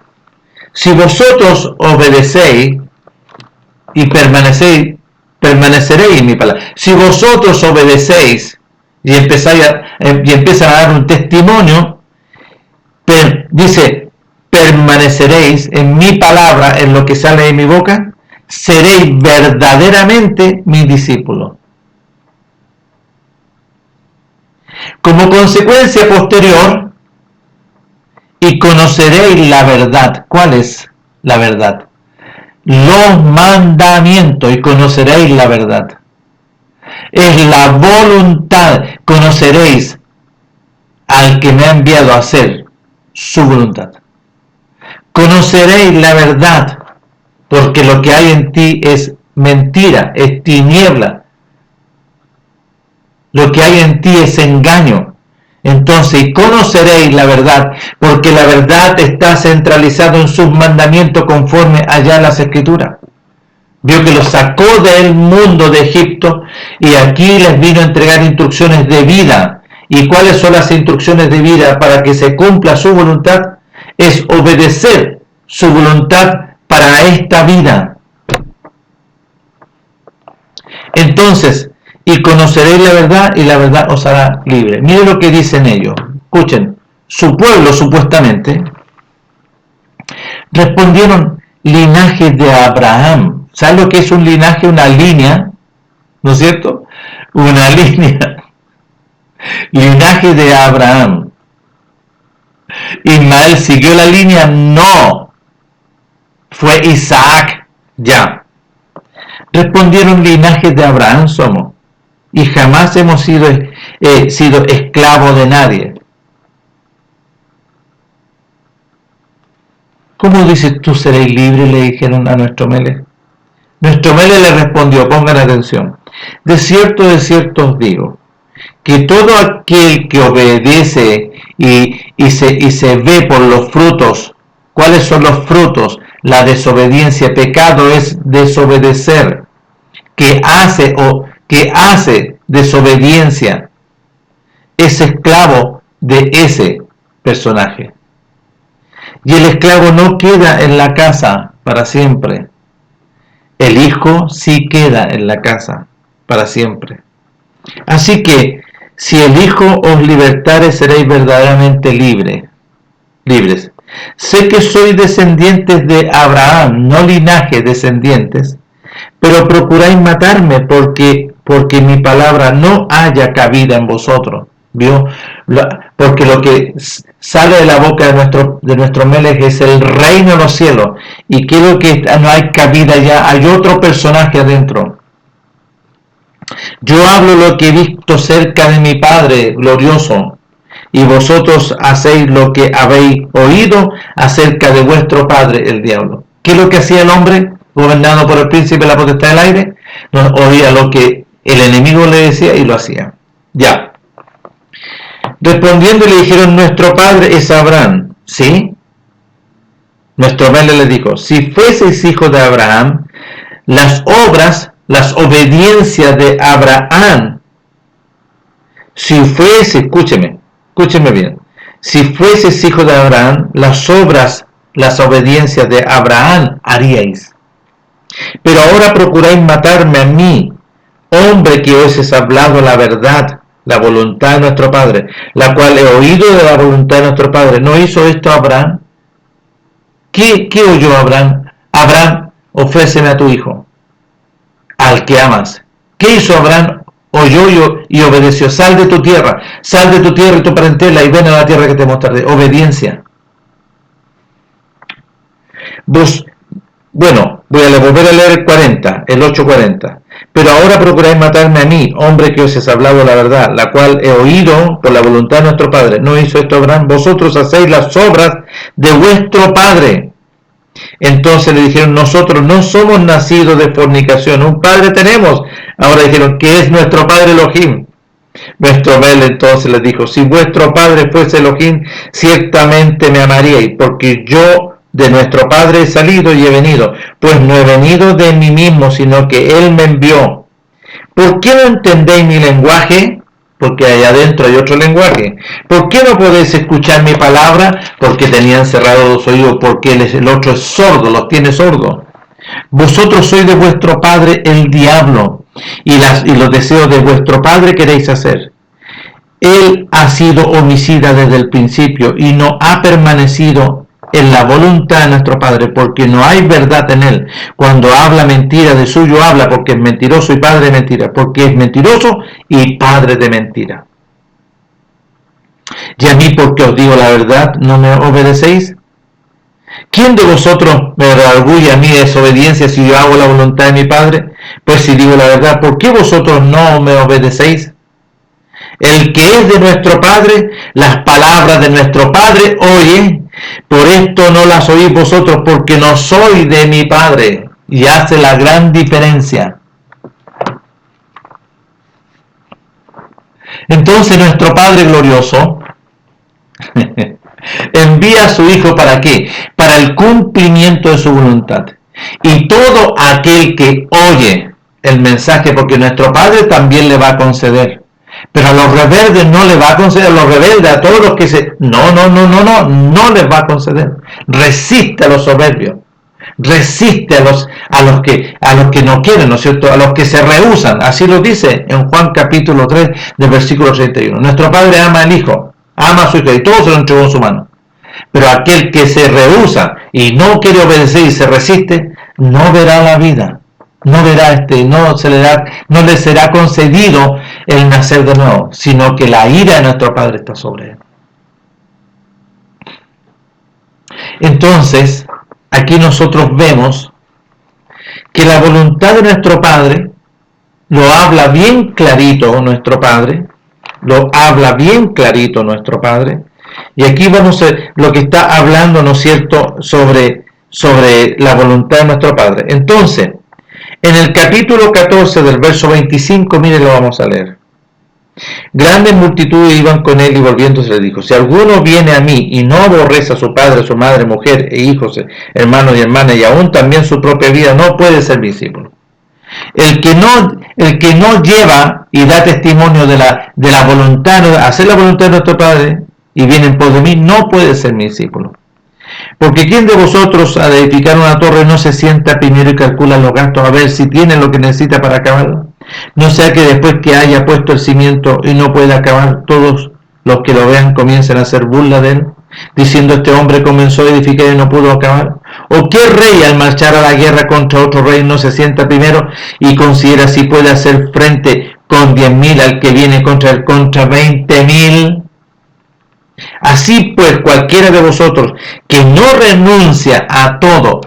[SPEAKER 1] Si vosotros obedecéis y permaneceréis en mi palabra. Si vosotros obedecéis y empiezan a dar un testimonio, dice: permaneceréis en mi palabra, en lo que sale de mi boca, seréis verdaderamente mis discípulos. Como consecuencia posterior, y conoceréis la verdad. ¿Cuál es la verdad? Los mandamientos, y conoceréis la verdad. Es la voluntad. Conoceréis al que me ha enviado a hacer su voluntad. Conoceréis la verdad, porque lo que hay en ti es mentira, es tiniebla. Lo que hay en ti es engaño. Entonces, conoceréis la verdad, porque la verdad está centralizada en sus mandamientos conforme allá en las Escrituras. Vio que los sacó del mundo de Egipto y aquí les vino a entregar instrucciones de vida. ¿Y cuáles son las instrucciones de vida para que se cumpla su voluntad? Es obedecer su voluntad para esta vida. Entonces, y conoceréis la verdad y la verdad os hará libre. Miren lo que dicen ellos. Escuchen, su pueblo supuestamente respondieron linaje de Abraham. ¿Saben lo que es un linaje? Una línea, ¿no es cierto? Una línea. Linaje de Abraham. Ismael siguió la línea, no. Fue Isaac, ya. Respondieron linaje de Abraham somos. Y jamás hemos sido esclavos de nadie. ¿Cómo dices tú seréis libres? Le dijeron a nuestro Mele. Nuestro Mele le respondió, pongan atención. De cierto os digo, que todo aquel que obedece y se ve por los frutos. ¿Cuáles son los frutos? La desobediencia. Pecado es desobedecer. Que hace desobediencia, es esclavo de ese personaje. Y el esclavo no queda en la casa para siempre. El hijo sí queda en la casa para siempre. Así que, si el hijo os libertare, seréis verdaderamente libres. Sé que sois descendientes de Abraham, no linaje descendientes, pero procuráis matarme porque mi palabra no haya cabida en vosotros. ¿Vio? Porque lo que sale de la boca de nuestro Melech es el reino de los cielos. Y quiero que no hay cabida ya, hay otro personaje adentro. Yo hablo lo que he visto cerca de mi Padre glorioso, y vosotros hacéis lo que habéis oído acerca de vuestro padre, el diablo. ¿Qué es lo que hacía el hombre, gobernado por el príncipe de la potestad del aire? No, oía lo que el enemigo le decía y lo hacía. Ya. Respondiendo le dijeron, nuestro padre es Abraham. ¿Sí? Nuestro padre le dijo, si fueseis hijos de Abraham, las obras, las obediencias de Abraham, si fuese, escúcheme bien, si fueses hijo de Abraham, las obras, las obediencias de Abraham haríais. Pero ahora procuráis matarme a mí, hombre que os he hablado la verdad, la voluntad de nuestro Padre, la cual he oído de la voluntad de nuestro Padre. ¿No hizo esto Abraham? ¿Qué oyó Abraham? Abraham, ofréceme a tu hijo, al que amas. ¿Qué hizo Abraham? Oyó y obedeció. Sal de tu tierra y tu parentela y ven a la tierra que te mostraré. Obediencia. Bueno, voy a volver a leer el 8:40. Pero ahora procuráis matarme a mí, hombre que os he hablado la verdad, la cual he oído por la voluntad de nuestro Padre. ¿No hizo esto Abraham? Vosotros hacéis las obras de vuestro Padre. Entonces le dijeron, nosotros no somos nacidos de fornicación, un padre tenemos. Ahora dijeron, ¿qué es nuestro padre Elohim? Nuestro Mel entonces les dijo, si vuestro padre fuese Elohim, ciertamente me amaríais, porque yo de nuestro padre he salido y he venido, pues no he venido de mí mismo, sino que él me envió. ¿Por qué no entendéis mi lenguaje? Porque allá adentro hay otro lenguaje. ¿Por qué no podéis escuchar mi palabra? Porque tenían cerrados los oídos, porque el otro es sordo, los tiene sordos. Vosotros sois de vuestro padre el diablo, y los deseos de vuestro padre queréis hacer. Él ha sido homicida desde el principio, y no ha permanecido en la voluntad de nuestro Padre, porque no hay verdad en él. Cuando habla mentira, de suyo habla, porque es mentiroso y padre de mentira, porque es mentiroso y padre de mentira. Y a mí, porque os digo la verdad, no me obedecéis. ¿Quién de vosotros me redarguye a mí de desobediencia si yo hago la voluntad de mi Padre? Pues si digo la verdad, ¿por qué vosotros no me obedecéis? El que es de nuestro Padre, las palabras de nuestro Padre oye, por esto no las oís vosotros, porque no soy de mi Padre. Y hace la gran diferencia. Entonces nuestro Padre glorioso envía a su Hijo, ¿para qué? Para el cumplimiento de su voluntad. Y todo aquel que oye el mensaje, porque nuestro Padre también le va a conceder, pero a los rebeldes no le va a conceder, a los rebeldes, a todos los que no les va a conceder. Resiste a los soberbios, resiste a los que no quieren, ¿no es cierto? A los que se rehúsan. Así lo dice en Juan capítulo 3 del versículo 31. Nuestro Padre ama al Hijo, ama a su Hijo, y todo se lo entregó en su mano. Pero aquel que se rehúsa y no quiere obedecer y se resiste, no verá la vida, no verá no le será concedido el nacer de nuevo, sino que la ira de nuestro Padre está sobre él. Entonces, aquí nosotros vemos que la voluntad de nuestro Padre lo habla bien clarito nuestro Padre, y aquí vamos a ver lo que está hablando, ¿no es cierto?, sobre la voluntad de nuestro Padre. Entonces, en el capítulo 14 del verso 25, miren, lo vamos a leer. Grandes multitudes iban con él y volviéndose le dijo: si alguno viene a mí y no aborrece a su padre, su madre, mujer e hijos, hermanos y hermanas, y aún también su propia vida, no puede ser mi discípulo. El que no lleva y da testimonio de la voluntad, hacer la voluntad de nuestro Padre, y viene en pos de mí, no puede ser mi discípulo. Porque ¿quién de vosotros al edificar una torre no se sienta primero y calcula los gastos a ver si tiene lo que necesita para acabarla? No sea que después que haya puesto el cimiento y no pueda acabar, todos los que lo vean comiencen a hacer burla de él, diciendo: este hombre comenzó a edificar y no pudo acabar. ¿O qué rey al marchar a la guerra contra otro rey no se sienta primero y considera si puede hacer frente con 10.000 al que viene contra él contra 20.000? Así pues, cualquiera de vosotros que no renuncia a todo,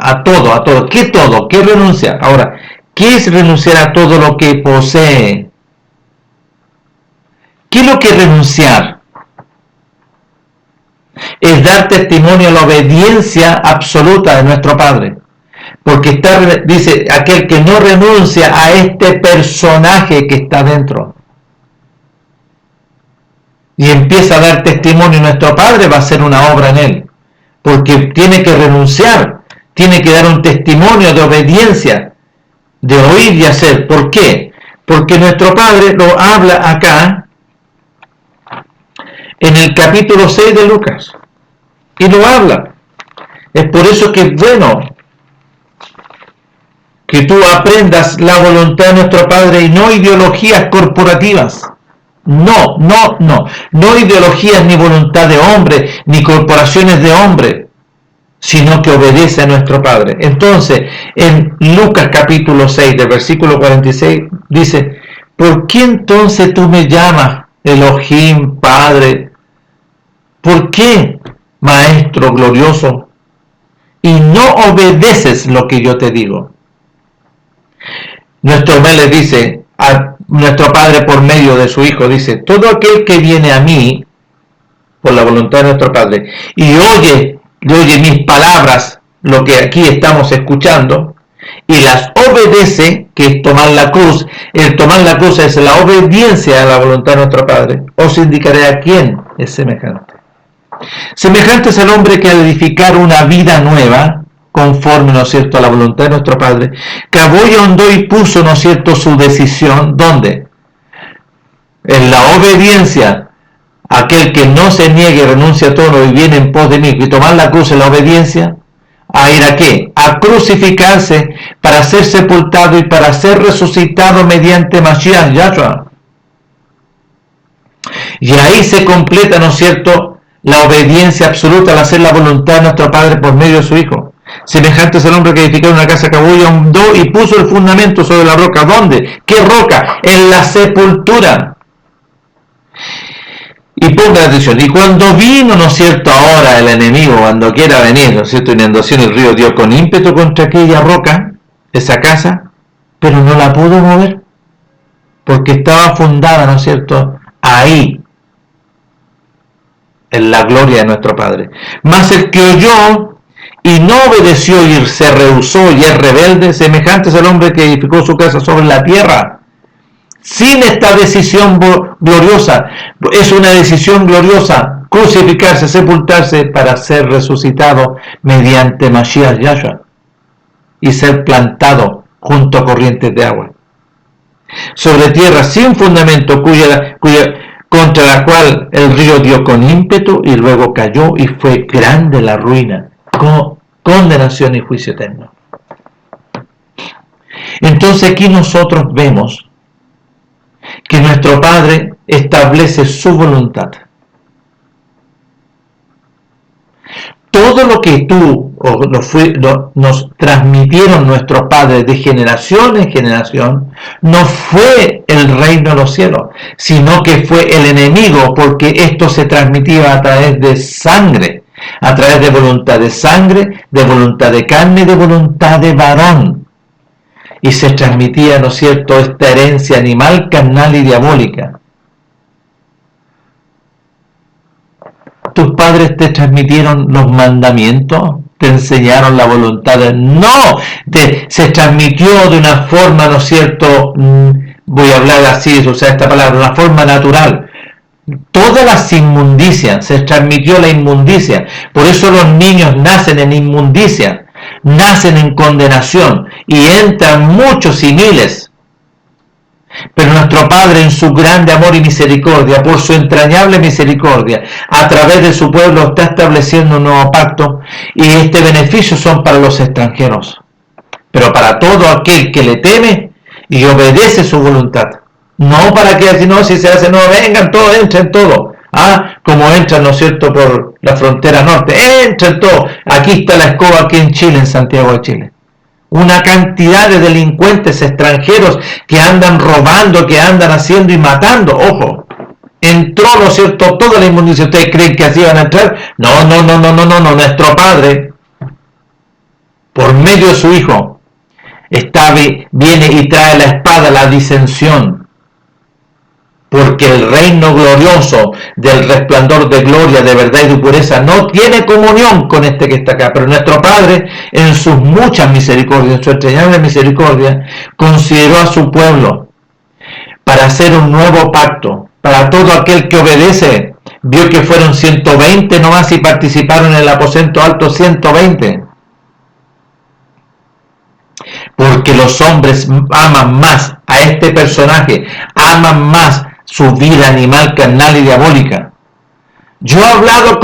[SPEAKER 1] ¿qué todo? ¿Qué renuncia? Ahora, ¿qué es renunciar a todo lo que posee? ¿Qué es lo que es renunciar? Es dar testimonio a la obediencia absoluta de nuestro Padre. Porque dice, aquel que no renuncia a este personaje que está dentro y empieza a dar testimonio a nuestro Padre, va a hacer una obra en él. Porque tiene que renunciar, tiene que dar un testimonio de obediencia, de oír y hacer. ¿Por qué? Porque nuestro Padre lo habla acá en el capítulo 6 de Lucas, y lo habla. Es por eso que es bueno que tú aprendas la voluntad de nuestro Padre y no ideologías corporativas. No ideologías ni voluntad de hombre, ni corporaciones de hombre, sino que obedece a nuestro Padre. Entonces, en Lucas capítulo 6, del versículo 46, dice: ¿por qué entonces tú me llamas Elohim, Padre? ¿Por qué, Maestro glorioso? Y no obedeces lo que yo te digo. Nuestro le dice a nuestro Padre por medio de su Hijo, dice: todo aquel que viene a mí por la voluntad de nuestro Padre y oye mis palabras, lo que aquí estamos escuchando, y las obedece, que es tomar la cruz. El tomar la cruz es la obediencia a la voluntad de nuestro Padre. Os indicaré a quién es semejante. Semejante es el hombre que al edificar una vida nueva, conforme, ¿no es cierto?, a la voluntad de nuestro Padre, cavó y hondó y puso, ¿no es cierto?, su decisión, ¿dónde? En la obediencia. Aquel que no se niegue y renuncia a todo y viene en pos de mí, y tomar la cruz en la obediencia, ¿a ir a qué? A crucificarse para ser sepultado y para ser resucitado mediante Mashiach, Yahshua. Y ahí se completa, ¿no es cierto?, la obediencia absoluta al hacer la voluntad de nuestro Padre por medio de su Hijo. Semejante es el hombre que edificó una casa, cavó y ahondó y puso el fundamento sobre la roca. ¿Dónde? ¿Qué roca? En la sepultura. Y ponga atención, y cuando vino, ¿no es cierto?, ahora el enemigo, cuando quiera venir, ¿no es cierto?, inundación, el río dio con ímpetu contra aquella roca, esa casa, pero no la pudo mover, porque estaba fundada, ¿no es cierto?, ahí, en la gloria de nuestro Padre. Mas el que oyó y no obedeció y se rehusó y es rebelde, semejante es el hombre que edificó su casa sobre la tierra, sin esta decisión gloriosa. Es una decisión gloriosa, crucificarse, sepultarse para ser resucitado mediante Mashiach Yahshua y ser plantado junto a corrientes de agua sobre tierra sin fundamento, contra la cual el río dio con ímpetu y luego cayó, y fue grande la ruina, condenación y juicio eterno. Entonces aquí nosotros vemos que nuestro Padre establece su voluntad. Todo lo que nos transmitieron nuestros padres de generación en generación no fue el reino de los cielos, sino que fue el enemigo, porque esto se transmitía a través de sangre, a través de voluntad de sangre, de voluntad de carne, de voluntad de varón. Y se transmitía, ¿no es cierto?, esta herencia animal, carnal y diabólica. ¿Tus padres te transmitieron los mandamientos? ¿Te enseñaron la voluntad de...? No, se transmitió de una forma, ¿no es cierto?, voy a hablar así, o sea, esta palabra, de una forma natural. Todas las inmundicias, se transmitió la inmundicia. Por eso los niños nacen en inmundicia, nacen en condenación, y entran muchos y miles. Pero nuestro Padre, en su grande amor y misericordia, por su entrañable misericordia, a través de su pueblo está estableciendo un nuevo pacto, y este beneficio son para los extranjeros, pero para todo aquel que le teme y obedece su voluntad. No para que, si no, si se hace, no, vengan todos, entren todos. Como entran, ¿no es cierto?, por la frontera norte, entren todos. Aquí está la escoba, aquí en Chile, en Santiago de Chile. Una cantidad de delincuentes extranjeros que andan robando, que andan haciendo y matando. Ojo, entró, ¿no es cierto?, toda la inmundicia. ¿Ustedes creen que así van a entrar? No. Nuestro Padre, por medio de su Hijo, viene y trae la espada, la disensión. Porque el reino glorioso del resplandor de gloria, de verdad y de pureza no tiene comunión con este que está acá. Pero nuestro Padre, en sus muchas misericordias, en su entrañable misericordia, consideró a su pueblo para hacer un nuevo pacto. Para todo aquel que obedece, vio que fueron 120 nomás y participaron en el aposento alto 120. Porque los hombres aman más a este personaje, aman más su vida animal, carnal y diabólica. Yo he hablado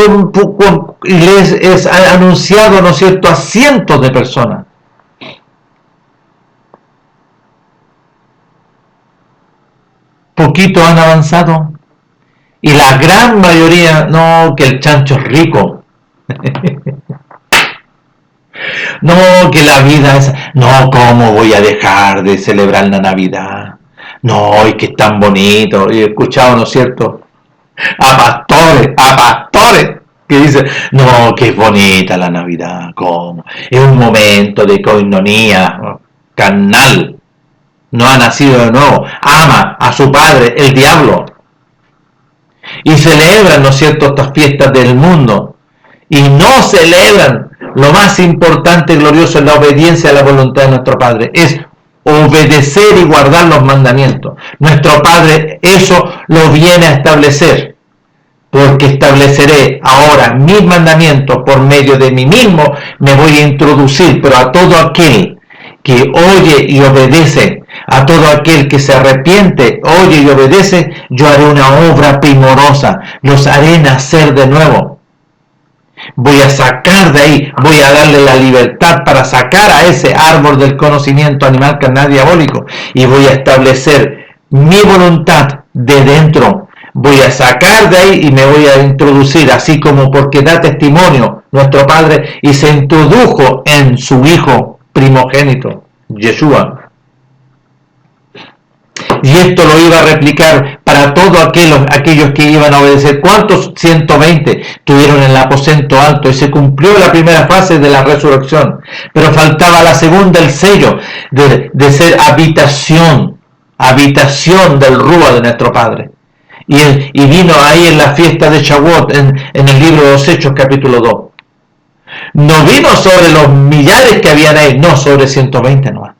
[SPEAKER 1] y les he anunciado, ¿no es cierto?, a cientos de personas. Poquito han avanzado. Y la gran mayoría, no, que el chancho es rico. No, que la vida es... No, ¿cómo voy a dejar de celebrar la Navidad? No, y que es tan bonito. Y he escuchado, ¿no es cierto?, a pastores que dicen, no, que es bonita la Navidad, ¿cómo? Es un momento de coinonía carnal. No ha nacido de nuevo. Ama a su padre, el diablo. Y celebran, ¿no es cierto?, estas fiestas del mundo. Y no celebran lo más importante y glorioso en la obediencia a la voluntad de nuestro Padre. Es obedecer y guardar los mandamientos. Nuestro Padre eso lo viene a establecer. Porque estableceré ahora mis mandamientos por medio de mí mismo, me voy a introducir, pero a todo aquel que oye y obedece, a todo aquel que se arrepiente, oye y obedece, yo haré una obra primorosa, los haré nacer de nuevo. Voy a sacar de ahí, voy a darle la libertad para sacar a ese árbol del conocimiento animal, carnal, diabólico, y voy a establecer mi voluntad de dentro. Voy a sacar de ahí y me voy a introducir, así como porque da testimonio nuestro Padre y se introdujo en su Hijo primogénito, Yeshua. Y esto lo iba a replicar para todos aquellos que iban a obedecer. ¿Cuántos? 120 tuvieron en el aposento alto, y se cumplió la primera fase de la resurrección. Pero faltaba la segunda, el sello de ser habitación del Rúa de nuestro Padre. Y vino ahí en la fiesta de Shavuot, en el libro de los Hechos, capítulo 2. No vino sobre los millares que habían ahí, no, sobre 120 nomás.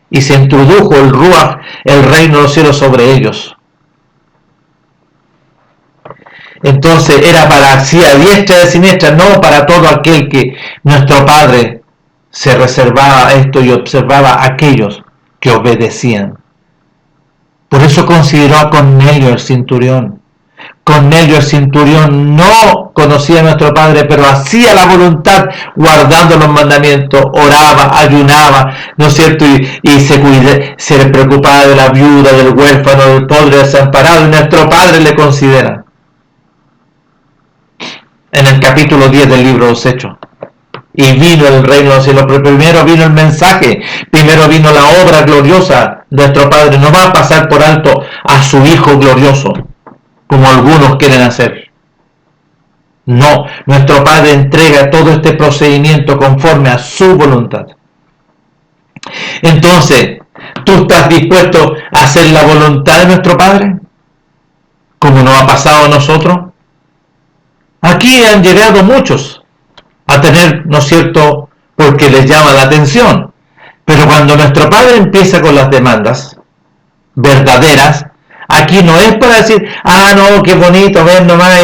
[SPEAKER 1] Y se introdujo el Ruach, el reino de los cielos, sobre ellos. Entonces era para, sí, a diestra y a siniestra, no para todo aquel que nuestro Padre se reservaba esto y observaba a aquellos que obedecían. Por eso consideró a Cornelio el centurión. Cornelio el centurión no conocía a nuestro Padre, pero hacía la voluntad guardando los mandamientos, oraba, ayunaba, ¿no es cierto? Y se preocupaba de la viuda, del huérfano, del pobre desamparado, y nuestro Padre le considera. En el capítulo 10 del libro de los Hechos. Y vino el reino de los cielos, pero primero vino el mensaje, primero vino la obra gloriosa. Nuestro Padre no va a pasar por alto a su Hijo glorioso, como algunos quieren hacer. No, nuestro Padre entrega todo este procedimiento conforme a su voluntad. Entonces, ¿tú estás dispuesto a hacer la voluntad de nuestro Padre? Como nos ha pasado a nosotros. Aquí han llegado muchos a tener, ¿no es cierto?, porque les llama la atención. Pero cuando nuestro Padre empieza con las demandas verdaderas, aquí no es para decir, no, qué bonito, ven nomás,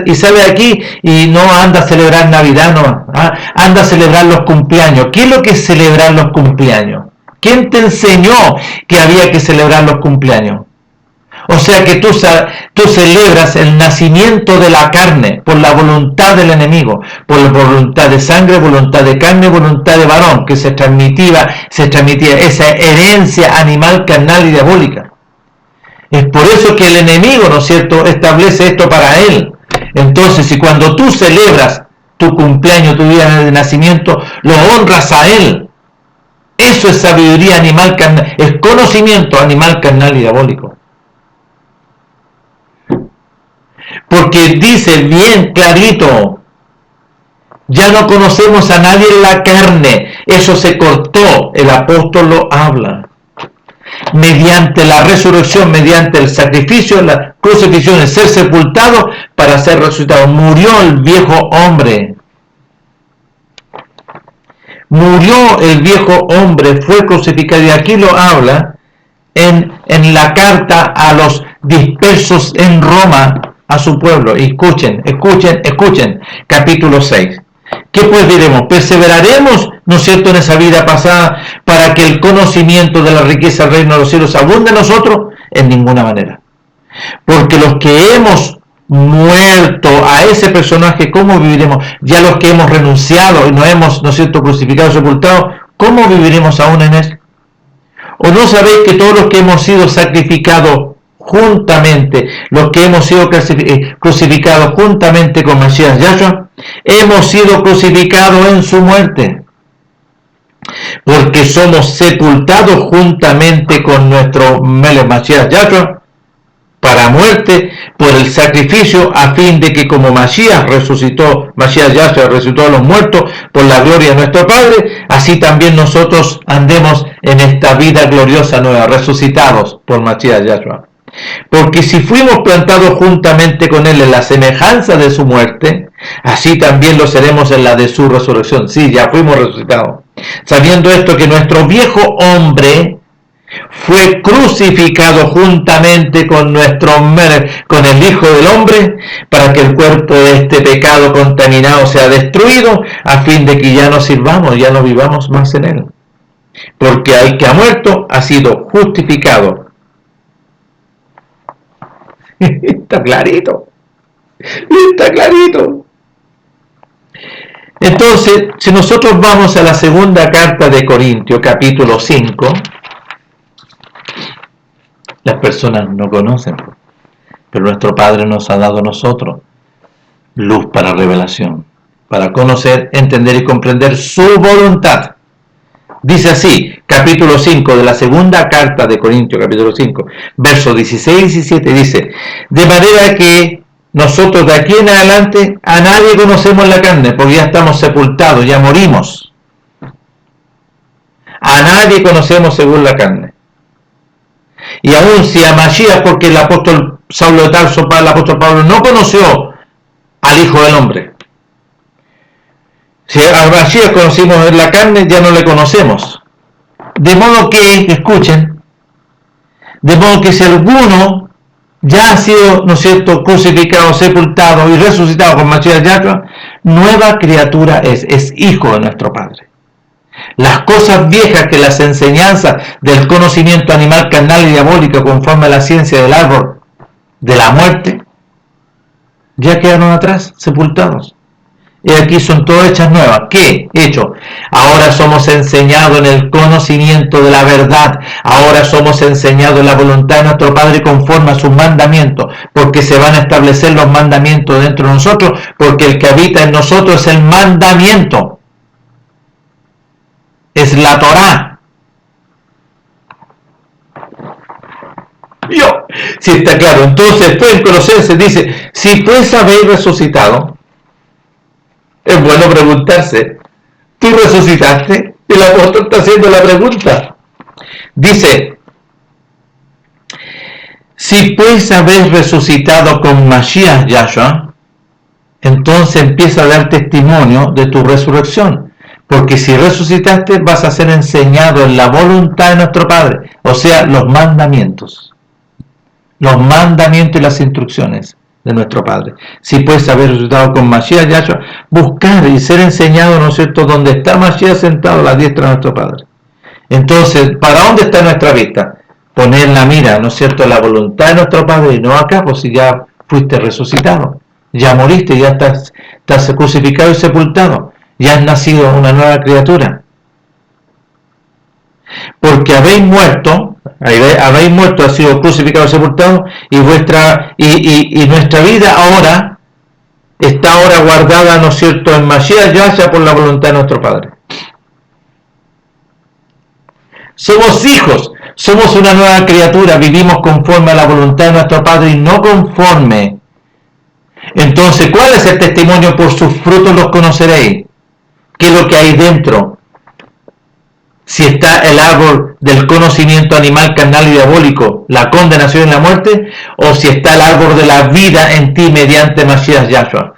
[SPEAKER 1] y sale de aquí y no anda a celebrar Navidad, no, anda a celebrar los cumpleaños. ¿Qué es lo que es celebrar los cumpleaños? ¿Quién te enseñó que había que celebrar los cumpleaños? O sea que tú celebras el nacimiento de la carne por la voluntad del enemigo, por la voluntad de sangre, voluntad de carne, voluntad de varón, que se transmitía esa herencia animal, carnal y diabólica. Es por eso que el enemigo, ¿no es cierto?, establece esto para él. Entonces, si cuando tú celebras tu cumpleaños, tu día de nacimiento, lo honras a él, eso es sabiduría animal, carnal, es conocimiento animal, carnal y diabólico. Porque dice bien clarito, ya no conocemos a nadie en la carne, eso se cortó, el apóstol lo habla. Mediante la resurrección, mediante el sacrificio, la crucifixión, el ser sepultado para ser resucitado. Murió el viejo hombre. Murió el viejo hombre, fue crucificado. Y aquí lo habla en la carta a los dispersos en Roma, a su pueblo. Y escuchen, capítulo 6. ¿Qué pues diremos? ¿Perseveraremos, no es cierto, en esa vida pasada para que el conocimiento de la riqueza del reino de los cielos abunde en nosotros? En ninguna manera. Porque los que hemos muerto a ese personaje, ¿cómo viviremos? Ya los que hemos renunciado y nos hemos, ¿no es cierto?, crucificado, sepultado, ¿cómo viviremos aún en él? ¿O no sabéis que todos los que hemos sido sacrificados juntamente, los que hemos sido crucificados juntamente con Mashiach Yahshua, hemos sido crucificados en su muerte? Porque somos sepultados juntamente con nuestro Melech Mashiach Yahshua para muerte por el sacrificio, a fin de que como Mashiach Yahshua resucitó a los muertos por la gloria de nuestro Padre, así también nosotros andemos en esta vida gloriosa nueva, resucitados por Mashiach Yahshua. Porque si fuimos plantados juntamente con él en la semejanza de su muerte, así también lo seremos en la de su resurrección. Sí, ya fuimos resucitados. Sabiendo esto, que nuestro viejo hombre fue crucificado juntamente con con el Hijo del Hombre, para que el cuerpo de este pecado contaminado sea destruido, a fin de que ya no sirvamos, ya no vivamos más en él. Porque el que ha muerto ha sido justificado. Está clarito. Entonces, si nosotros vamos a la segunda carta de Corintios, capítulo 5, las personas no conocen, pero nuestro Padre nos ha dado a nosotros luz para revelación, para conocer, entender y comprender su voluntad. Dice así, capítulo 5 de la segunda carta de Corintios, capítulo 5, versos 16 y 17, dice, de manera que nosotros de aquí en adelante a nadie conocemos la carne, porque ya estamos sepultados, ya morimos. A nadie conocemos según la carne. Y aún si a Mashiach, porque el apóstol Saulo de Tarso, el apóstol Pablo, no conoció al Hijo del Hombre. Si a Mashiach conocimos en la carne, ya no le conocemos. De modo que, escuchen, de modo que si alguno ya ha sido, ¿no es cierto?, crucificado, sepultado y resucitado con Mashiach Yahshua, nueva criatura es hijo de nuestro Padre. Las cosas viejas, que las enseñanzas del conocimiento animal, carnal y diabólico conforme a la ciencia del árbol de la muerte, ya quedaron atrás, sepultados. Y aquí son todas hechas nuevas. ¿Qué? Hecho. Ahora somos enseñados en el conocimiento de la verdad. Ahora somos enseñados en la voluntad de nuestro Padre conforme a sus mandamientos. Porque se van a establecer los mandamientos dentro de nosotros. Porque el que habita en nosotros es el mandamiento. Es la Torá. Si está claro. Entonces, pues en Colosenses dice, si pues habéis resucitado, es bueno preguntarse, ¿tú resucitaste? El apóstol está haciendo la pregunta. Dice, si pues habéis resucitado con Mashiach Yahshua, entonces empieza a dar testimonio de tu resurrección. Porque si resucitaste, vas a ser enseñado en la voluntad de nuestro Padre. O sea, los mandamientos. Los mandamientos y las instrucciones de nuestro Padre. Si puedes haber resucitado con Mashiach Yahshua, buscar y ser enseñado, ¿no es cierto?, donde está Mashiach sentado a la diestra de nuestro Padre. Entonces, ¿para dónde está nuestra vista? Poner la mira, ¿no es cierto?, la voluntad de nuestro Padre, y no acá, pues si ya fuiste resucitado, ya moriste, ya estás crucificado y sepultado, ya has nacido una nueva criatura. Porque habéis muerto, ha sido crucificado y sepultado, y nuestra vida ahora está ahora guardada, ¿no es cierto?, en Mashiach Yahshua por la voluntad de nuestro Padre. Somos hijos, somos una nueva criatura, vivimos conforme a la voluntad de nuestro Padre y no conforme. Entonces, ¿cuál es el testimonio? Por sus frutos los conoceréis. ¿Qué es lo que hay dentro? Si está el árbol del conocimiento animal, carnal y diabólico, la condenación y la muerte, o si está el árbol de la vida en ti mediante Mashiach Yahshua.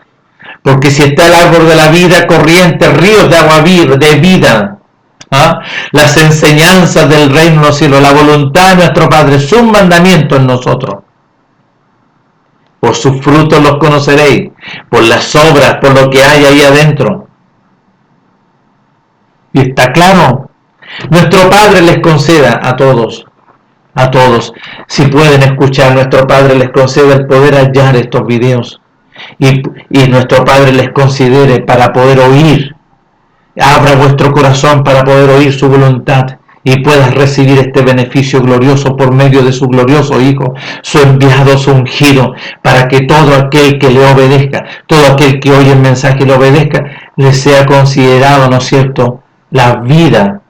[SPEAKER 1] Porque si está el árbol de la vida, corrientes, ríos de agua de vida, las enseñanzas del reino de los cielos, la voluntad de nuestro Padre, sus mandamientos en nosotros. Por sus frutos los conoceréis, por las obras, por lo que hay ahí adentro. Y está claro. Nuestro Padre les conceda a todos, si pueden escuchar, nuestro Padre les conceda el poder hallar estos videos y nuestro Padre les considere para poder oír, abra vuestro corazón para poder oír su voluntad y puedas recibir este beneficio glorioso por medio de su glorioso Hijo, su enviado, su ungido, para que todo aquel que le obedezca, todo aquel que oye el mensaje y le obedezca, le sea considerado, ¿no es cierto?, la vida,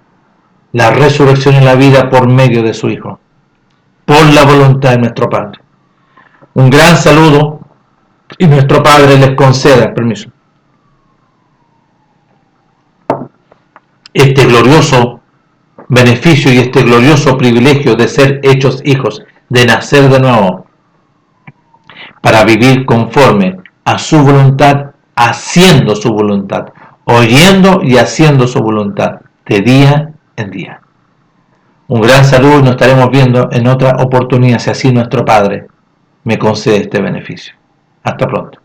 [SPEAKER 1] la resurrección y la vida por medio de su Hijo, por la voluntad de nuestro Padre. Un gran saludo y nuestro Padre les conceda, permiso, este glorioso beneficio y este glorioso privilegio de ser hechos hijos, de nacer de nuevo, para vivir conforme a su voluntad, haciendo su voluntad, oyendo y haciendo su voluntad, de día en día. Un gran saludo y nos estaremos viendo en otra oportunidad, si así nuestro Padre me concede este beneficio. Hasta pronto.